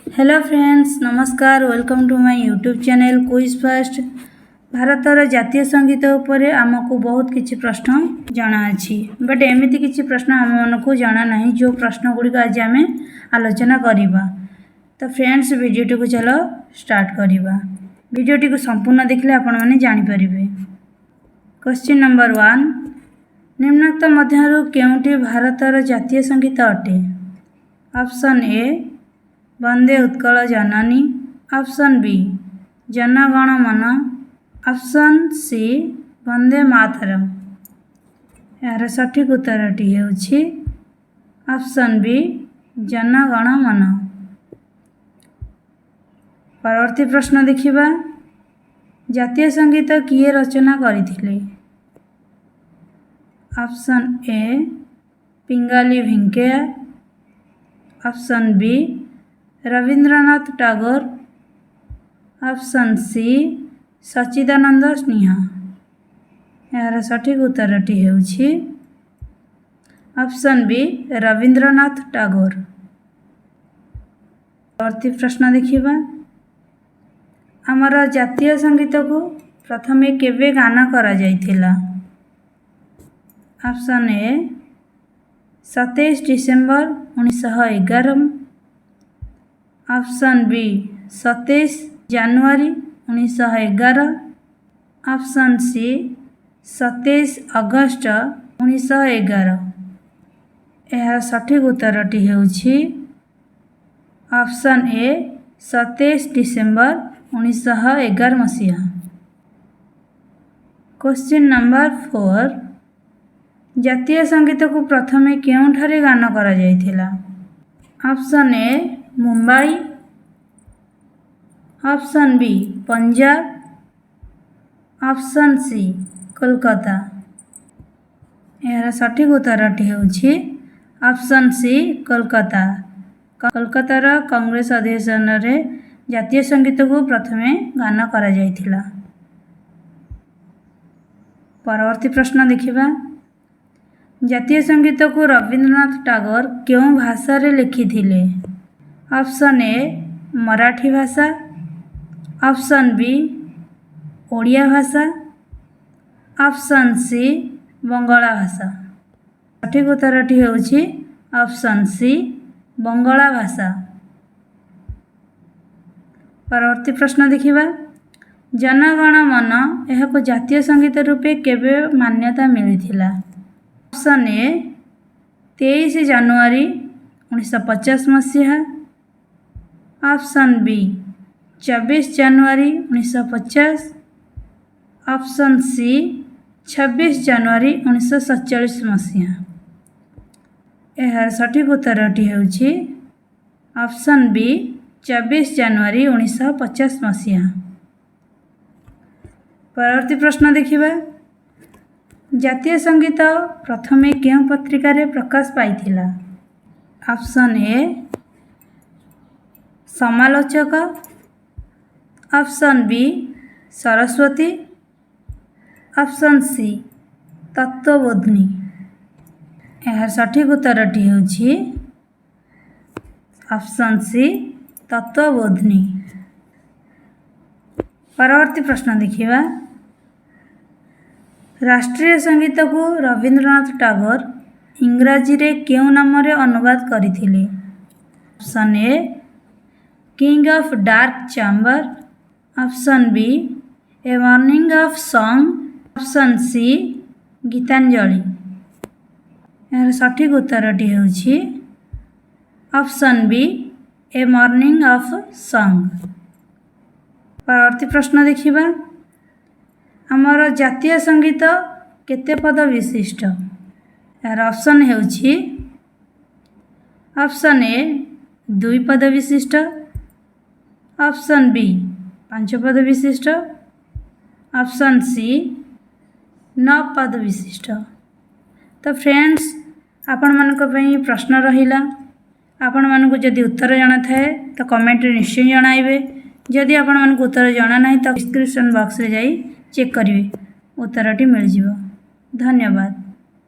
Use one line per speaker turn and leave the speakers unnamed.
Hello friends, नमस्कार। Welcome to my YouTube channel quiz fast. भारतर जातीय संगीत उपरे आमको बहुत किसी प्रश्न जना अछि, बट एमती किसी प्रश्न आम मानक जना नहीं जो प्रश्न गुड़िक आज आम आलोचना करवा। तो फ्रेंड्स, वीडियो को चलो स्टार्ट करवा। वीडियो को संपूर्ण देखले आपण माने जानि परिबे। क्वेश्चन नंबर 1, निम्नोक्त मध्यरु केउंटी भारतर जातीय संगीत अटे? Option A Vande Utkala Janani, option B Jana Gana मन, ऑप्शन सी वंदे मातरम। यार सठिक उत्तरटी हेउछि ऑप्शन बी जन गण मन। परवर्ती प्रश्न देखिबा, जातीय संगीत किए रचना करथिले? Option A Pingali Venkaiah, option B Rabindranath Tagore, option C Sachchidananda Sneha. यार सठिक उत्तरटी हेउछि ऑप्शन बी रविंद्रनाथ टैगोर। परवर्ती प्रश्न देखिबा, आमर जातीय संगीत को प्रथमे केबे गान करा जाइथिला? Option A 27 December 1911, option B 27 जनवरी 1911, ऑप्शन सी 27 अगस्त 1911। यह सठिक उत्तरटी हेउछि ऑप्शन ए 27 डिसेम्बर 1911 मसीहा। क्वेश्चन नंबर 4, जातीय संगीत को प्रथमे केउंठारे गान करा जाइथिला? Option A Mumbai, option B Punjab, option C Kolkata. यार सठिक उत्तरटी हेउछि ऑप्शन सी कोलकाता। कोलकातार कांग्रेस अधिवेशन रे जातीय संगीत को प्रथमे गान करा जाइथिला। परवर्ती प्रश्न देखिबा, जातीय संगीत को रविंद्रनाथ टैगोर क्यों भाषा रे लिखिथिले? ऑप्शन ए मराठी भाषा, ऑप्शन बी ओडिया भाषा, ऑप्शन सी बंगाला भाषा। सठिक उत्तरटी हेउछि ऑप्शन सी बंगाला भाषा। परवर्ती प्रश्न देखिबा, जन गण मन एहाको जातीय संगीत रूपे केबे मान्यता मिलिथिला? ऑप्शन ए 23 जनवरी 1950 मसीहा, ऑप्शन बी 24 जनवरी 1950, ऑप्शन सी 26 जनवरी 1947 मसीहा। यार सठिक उत्तरटी हेउछि ऑप्शन बी 24 जनवरी 1950 मसीहा। परवर्ती प्रश्न देखिबा, जातीय संगीत प्रथमे केउं पत्रिका रे प्रकाश पाइथिला? Option A Samalochak, option B Saraswati, option C Tattvabodhini. यार सठिक उत्तरटी हेउछि ऑप्शन सी तत्वबोधिनी। परवर्ती प्रश्न देखिबा, राष्ट्रीय संगीत को रविंद्रनाथ टैगोर इंग्राजी रे केउं नाम रे अनुवाद करथिले? Option A king of dark chamber, option B a morning of song, option C Gitanjali. यार सठिक उत्तरटी हेउछि option B a morning of song. परवर्ती प्रश्न देखिबा, आमर जातीय संगीत केते पद विशिष्ट? यार ऑप्शन हेउछि ऑप्शन ए 2 पद विशिष्ट, ऑप्शन बी 5 पद विशिष्ट, ऑप्शन सी 9 पद विशिष्ट। तो फ्रेंड्स, आपण मानक पई प्रश्न रहिला। आपण मानक जदि उत्तर जाना थाए तो कमेंट रे निश्चय जणाइबे। जदि आपण मानक उत्तर जाना नाही तो डिस्क्रिप्शन बॉक्स रे जाई चेक करिवे, उत्तरटी मिल जिवो। धन्यवाद।